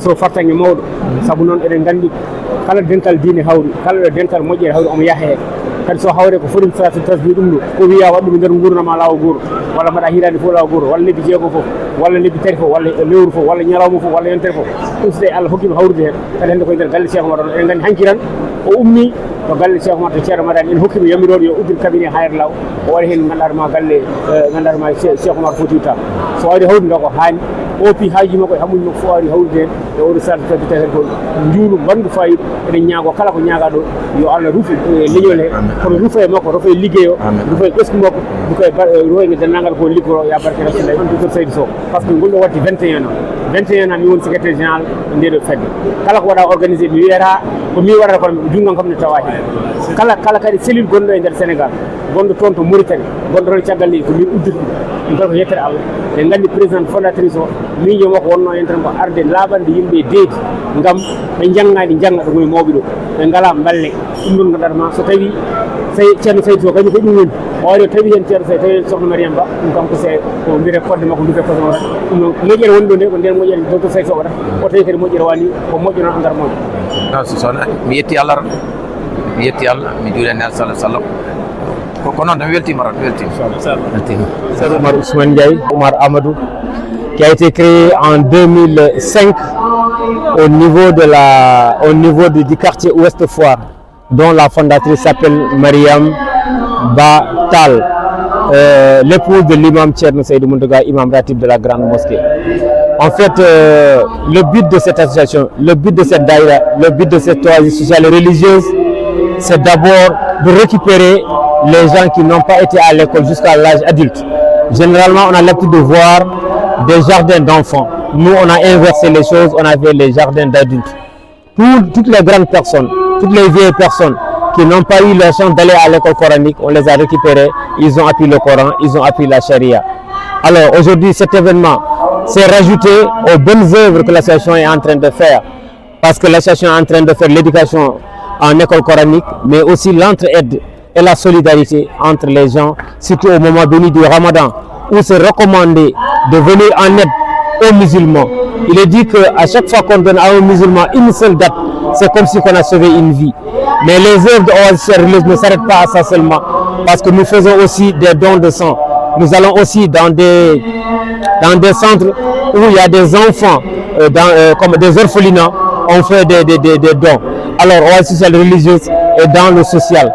so fartange mawɗo sabu noon eɗen gandi kala dental diine hawri kala dental moƴƴere hawri omo yaha kadi so hawre ko foɗum salatul tasbih ɗum ɗo ko wiya waɗɗum nder gurdama lawol goto walla mbaɗa hirade fof lawol goto walla lebbi jeegom fof walla lebbi tati fof walla lewru fof walla ñalawma fof walla yontere fof ɗum so tawi Allah hokkima hawrude hen kadi hande koye nder galle Cheikh Oumar eɗen gandi hankiran o ummi to galle Cheikh Oumar to ceerno Madani en hokkimo yamirode yo uddin cabinet hayre law o waɗa hen gandarma galle gandarma Cheikh Oumar Foutiyou Tall so wawde hawrude nde ko hanni opi haaji makko e hammuji makko fof wawde hawrude hen e oɗo salatul tasbih tawi ko juulu bandu fayida eɗen ñaago kala ko ñaaga ɗo yo Allah ruufi leñol he kono ruufa e makko ruufa e liggey o ruufa e ɓesgu makko ruufa e dennagal ko liggoro ya barke Rasulullah on docteur Seydou Sow par ce que ngol ɗo watti 21 ans 21 ans mi woni secrétaire général ndeɗo fedde kala ko waɗa organisé mi wiyata ko mi waɗata kono junggam kam ne tawa hen kala kadi cellule gonɗo e nder Sénégal gonɗo toon to Mauritanie gonɗo toon caggal leydi ko min udditi ɗum kala ko yettere Allah en gandi président fondatrice o miijo makko wonno hen tan ko arde laaɓande yimɓe deedi ngam ɓe janggaɗi jangga ɗo goye mawɓe ɗo ɓe ngala balle ɗum ɗon gandanma so tawi ceerno Seydou Sow kañum ko ɗum woni o waɗi o tawi hen ceerno tawi hen sokhna Mariame Ba ɗum kam ko mbiyete kodde makko dufe koso o tan ɗum noon moƴƴere woni ɗo nde ko nden moƴƴere docteur Seydou Sow o tan o tawi kadi moƴƴere wani ko moƴƴo noon engrais moƴƴo non so sowna mi yetti Allah tan mi yetti Allah mi juuli Nabi sallallahu alaihi wasallam ko noon tan mi weltima tan mi weltima c'est Oumar Ousmane Ndiaye Oumar Amadou qui a été créé en 2005 au niveau du quartier Ouest Foire, dont la fondatrice s'appelle Mariam Ba Tall, l'épouse de l'imam Thierno Seydou Mountaga, imam ratib de la grande mosquée. En fait, le but de cette association, le but de cette daïra, le but de cette oasis sociale et religieuse, c'est d'abord de récupérer les gens qui n'ont pas été à l'école jusqu'à l'âge adulte. Généralement, on a l'habitude de voir des jardins d'enfants. Nous, on a inversé les choses, on avait les jardins d'adultes. Toutes les grandes personnes, toutes les vieilles personnes qui n'ont pas eu la chance d'aller à l'école coranique, on les a récupérés, ils ont appris le Coran, ils ont appris la charia. Alors aujourd'hui, cet événement s'est rajouté aux bonnes œuvres que l'association est en train de faire, parce que l'association est en train de faire l'éducation en école coranique, mais aussi l'entraide et la solidarité entre les gens, surtout au moment béni du Ramadan, où c'est recommandé de venir en aide aux musulmans. Il est dit qu'à chaque fois qu'on donne à un musulman une seule date, c'est comme si on a sauvé une vie. Mais les œuvres de Oasis religieuse ne s'arrêtent pas à ça seulement, parce que nous faisons aussi des dons de sang. Nous allons aussi dans des centres où il y a des enfants, comme des orphelinats, on fait des dons. Alors Oasis religieuse est dans le social.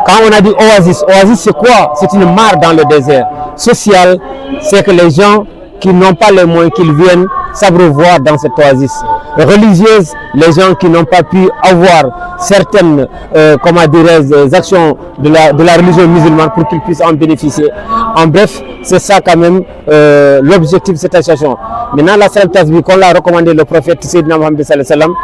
Quand on a dit Oasis, Oasis c'est quoi? C'est une mare dans le désert. Social, c'est que les gens qui n'ont pas les moyens, qu'ils viennent s'abreuvoir dans cette oasis. Religieuse, les gens qui n'ont pas pu avoir certaines actions de la religion musulmane pour qu'ils puissent en bénéficier. En bref, c'est ça quand même l'objectif de cette association. Maintenant, la Salat Tasbih, qu'on l'a recommandé le prophète Sayyidina Mohammed sallallahu alayhi wa sallam,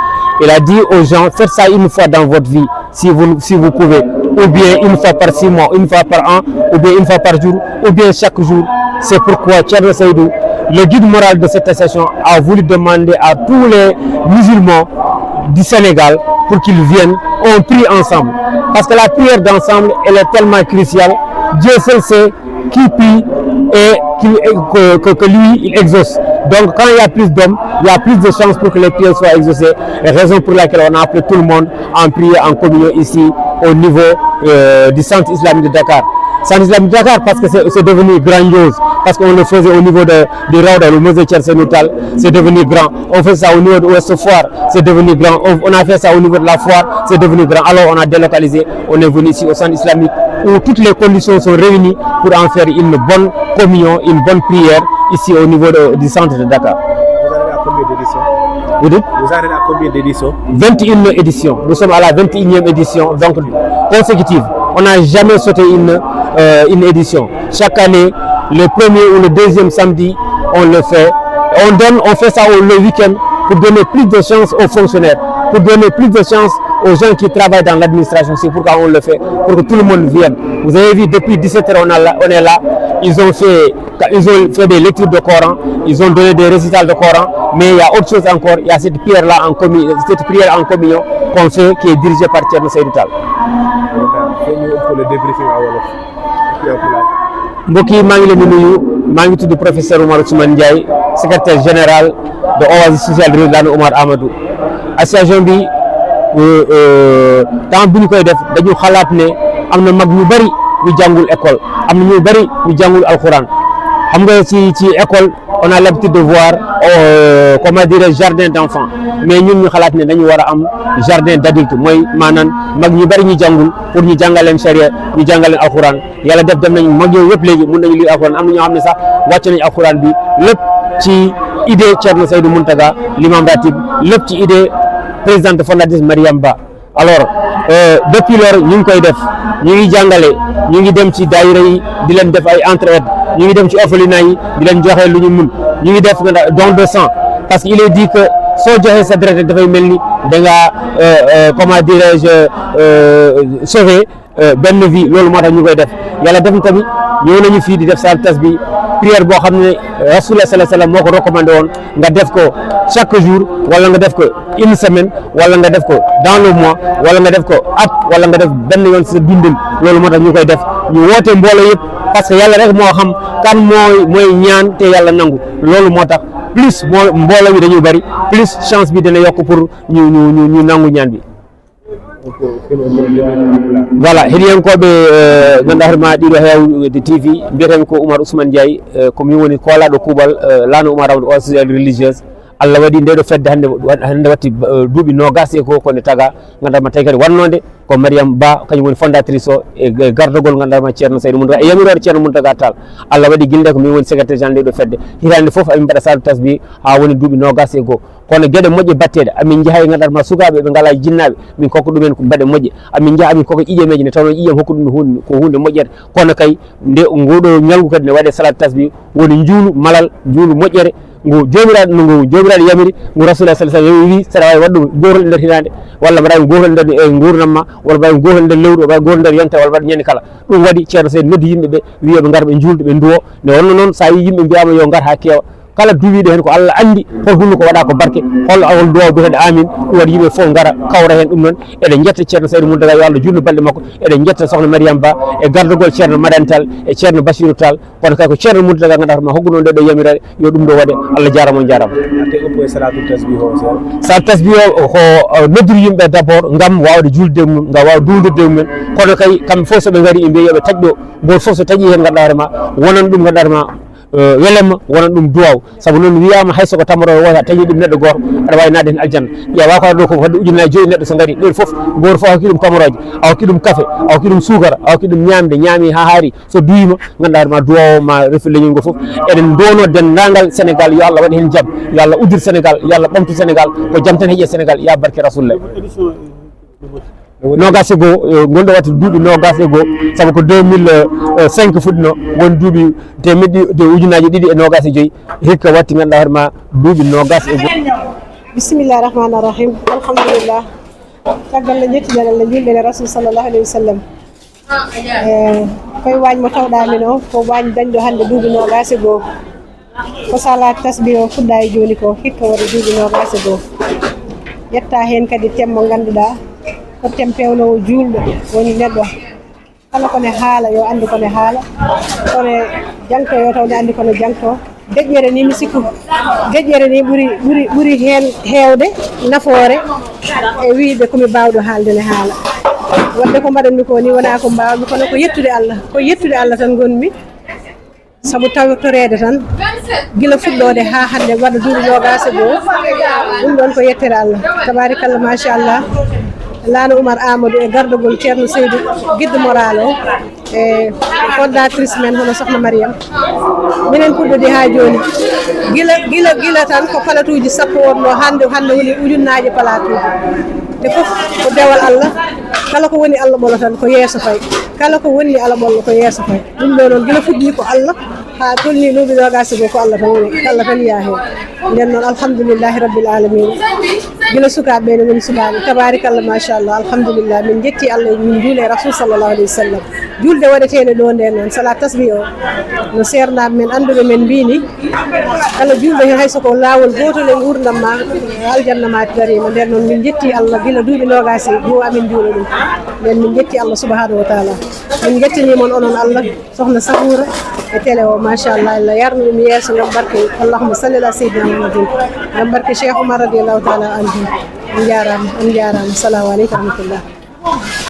il a dit aux gens, faites ça une fois dans votre vie, si vous pouvez, ou bien une fois par 6 mois, une fois par an, ou bien une fois par jour, ou bien chaque jour. C'est pourquoi Thierno Seydou, le guide moral de cette association, a voulu demander à tous les musulmans du Sénégal pour qu'ils viennent, on prie ensemble. Parce que la prière d'ensemble, elle est tellement cruciale. Dieu seul sait qui prie et que lui, il exauce. Donc quand il y a plus d'hommes, il y a plus de chances pour que les prières soient exaucées. Et raison pour laquelle on a appelé tout le monde en prière en communion ici au niveau du centre islamique de Dakar. Centre islamique de Dakar parce que c'est devenu grandiose, parce qu'on le faisait au niveau du Raouda, le musée Thierno Seydou Tall, c'est devenu grand. On fait ça au niveau de Ouest Foire, c'est devenu grand. On a fait ça au niveau de la foire, c'est devenu grand. Alors on a délocalisé, on est venu ici au centre islamique où toutes les conditions sont réunies pour en faire une bonne communion, une bonne prière ici au niveau du centre de Dakar. Vous arrivez à combien d'éditions? Vous dites? Vous arrivez à combien d'éditions? 21 éditions. Nous sommes à la 21e édition, donc consécutive. On n'a jamais sauté une édition. Chaque année, le premier ou le deuxième samedi, on le fait. On fait ça le week-end pour donner plus de chance aux fonctionnaires, pour donner plus de chance aux gens qui travaillent dans l'administration. C'est pourquoi on le fait, pour que tout le monde vienne. Vous avez vu, depuis 17 heures, on est là. Ils ont fait des lectures de Coran, ils ont donné des récitals de Coran, mais il y a autre chose encore, il y a cette prière-là en communion, qu'on fait, qui est dirigée par Thierno Seydou Tall. Le mbokk yi maa ngi leen di nuyu maa ngi tudd professeur Oumar Ousmane Ndiaye secrétaire général de Oasis Social Réew Lana Oumar Amadou association bi temps bi ñu koy def dañu xalaat ne am na mag ñu bari ñu jàngul école am na ñu bari ñu jàngul alxuraan xam nga ci école on a l'habitude de voir comment dire jardin d'enfants mais ñun ñu xalaat ne dañu war a am jardin d'adulte mooy maanaam mag ñu bari ñu jàngul pour ñu jàngaleen charia ñu jàngaleen alxuraan yàlla def dem nañ mag yooyu yëpp léegi mun nañu lire alxuraan am na ñoo xam ne sax wàcc nañu alxuraan bi lépp ci idée Thierno Seydou Mountaga l'imam ratib lépp ci idée présidente fondatrice Mariam Ba alors depuis lors ñu ngi koy def ñu ngi jàngale ñu ngi dem ci daayira yi di leen def ay entraide ñu ngi dem ci orphelinat yi di leen joxe lu ñu mun ñu ngi def don de sang parce que il est dit que soo joxee sa deret dafay mel ni da ngaa comment dirais-je sauver benn vie loolu moo tax ñu koy def yàlla def na tamit ñëw nañu fii di def salle tas bi prière boo xam ne Rasulullah sallallahu alayhi wasallam moo ko recommandé woon nga def ko chaque jour wala nga def ko une semaine wala nga def ko dans le mois wala nga def ko at wala nga def benn yoon sa dundin loolu moo tax ñu koy def ñu woote mbooloo yëpp parce que yàlla rek moo xam kan mooy ñaan te yàlla nangu loolu moo tax plus mbooloo bi dañuy bari plus chance bi dina yokk pour ñu nangu ñaan bi. voilà heɗiyankoɓe ganduɗa hoorema ɗiɗo hewde TV mbiyeten ko Oumar Ousmane Ndiaye komin woni kolaɗo kuuɓal Lana Oumar Amadou Oasis religieuse Allah waɗi nde ɗo fedde hannde watti duuɓi nogas e ko kone taga ganduɗama tawi kadi wannode ko Mariam Ba kañum woni fondatrice o e gardogol ganduɗama Thierno Seydou Mountaga e yamirore Thierno Mountaga Tall Allah waɗi guilde ko min woni secrétaire général nde ɗo fedde hitande foof amin mbaɗa sadu tasbi ha woni duuɓi nogas e goho kono gueɗe moƴƴe batteɗe amin jaaha e ganduɗama sukaɓe ɓe ngala jinnaɓe min kokka ɗumen ko mbaɗe moƴƴe amin jaaha amin kokka ƴiƴemeji nde tawno ƴiƴam hokku ɗum ko hunde moƴƴere kono kay nde ngoɗo ñalgu kadi ne waɗe salade tasbi woni juulu malal juulu moƴƴere ngu jomiraɗo ngu jomiraɗo yamiri ngu Rasulullah sallallahu alaihi wasallam wi saɗa wawi waɗɗum gotal nder hitande walla mbaɗa gotal nder e gurdam ma walla mbaɗa gotal nder lewru mbaɗa gotal nder yonta walla mbaɗa ñande kala ɗum waɗi Thierno Seydou noddi yimɓeɓe wiyoɓe gara ɓe julde ɓe duwo nde wonno noon sa yi yimɓe mbiyama yo gar ha keewa kala duwiɗo hen ko Allah andi hol hunde ko waɗa ko barke hol duwaw bitede amin ɗum waɗi yimɓe fof gara kawra hen ɗum noon eɗen jetta Thierno Seydou Mountaga yo Allah julnu balɗe makko eɗen jetta sokhna Mariam Ba e gardogol Thierno Madane Tall e Thierno Bassirou Tall kono kay ko Thierno Mountaga ganduɗa ma hokkuno nde ɗo yamirade yo ɗum ɗo waɗe Allah jarama on jarama salatu tasbih o ko noddude yimɓe d' abord gam wawde julde mum gam wawde duldirde mumen kono kay kamɓe foof soɓe gaari ɓe mbiya yoɓe taƴ ɗo goto foof so taƴi hen ganduɗa hoorema wonan ɗum ganduɗa hoorema welemma wona ɗum duwaw saabu noon wiyama hay soko tamaro wota tawi ɗum neɗɗo goto aɗa wawi nadde hen aljanna ƴeewa ko ɗo ko wadde ujunnaje joyyi neɗɗo so gaari ɗon foof goto foof a hokki ɗum tamaroje a hokki ɗum café a hokki ɗum sukara a hokki ɗum ñamde ñaami ha haari so duwima ganduɗa hoorema duwawo ma refi leñol ngol foof eɗen dono dendagal Sénégal yo Allah waɗi hen jaam yo Allah uddir Sénégal yo Allah ɓamtu Sénégal ko jaam tan heeƴe Sénégal ya barke Rasulullah nogas e goho gonɗo watta duuɓi nogas e goho saabu ko 2005 fuɗɗino woni duuɓi temedde ujunnaje ɗiɗi e nogas e joyyi hikka watti ganduɗa hoorema duuɓi nogas e goho bisimillahi rahmani rahim alhamdulillah caggal nde jettiɗen Allah julɓene rasul sallllahu alayhi wa sallam koye wañ mo tawɗamin o ko wañ dañɗo hannde duuɓi nogas e goho ko salat tasbi o fuɗɗa e joni ko hikka waɗa duuɓi nogas e goho ƴetta hen kadi temmo ganduɗa ko tem pewnowo julɗo woni neɗɗo kala kone haala yo andu kone haala kono jangto yo tawne andi kono jangto deƴƴere ni mi sikku deƴƴere ni ɓuuri hen hewde nafoore e wiide komi bawɗo haalde ne haala wadde ko mbaɗanmi ko ni wona ko mbawmi kono ko yettude Allah tan gonmi saabu tawtorede tan gila fuɗɗode ha hande waɗa duuɓi nogas e goho ɗum ɗon ko yettere Allah tabarikallah machallah Lana Oumar Amadou e gardogol Thierno Seydou guidde moral o e fondatrice men hono sokhna Mariam minen puɗɗode ha joni gila tan ko palatuji sappo wonno hande woni ujunnaje palatuji te foof ko dewal Allah kala ko woni Allah ɓolo tan ko yeeso fay kala ko woni Allah ɓollo ko yeeso fay ɗum ɗo noon gila fuɗɗi ko Allah ha tolni duuɓi nogas e goho ko Allah tan woni Allah tan yaa hen nden noon alhamdoulillahi rabbil alamin gila sukaɓe ɓe woni sukaɓe tabarikallah machallah alhamdulillah min jetti Allah min juule rasul sallllahu alayhi wa sallam julde waɗeteɗe ɗo nden noon sala tasbi o no sernaɓe men anduɓe men mbini kala julɗo hen hayso ko lawol gotol e gurdam ma aljanna ma darima nden noon min jetti Allah gila duuɓi nogasi ɗo amin juulo ɗum nden min jetti Allah subhanahu wa taala min jettanimon onon Allah sohna Sahoura e télé o machallah Allah yarno ɗum yesso gam barke allahumma salli ala seydina Muhammadin gam barke Cheikh Oumar radiallahu taala anhu on jarama salamu aleykum wa rahmatullah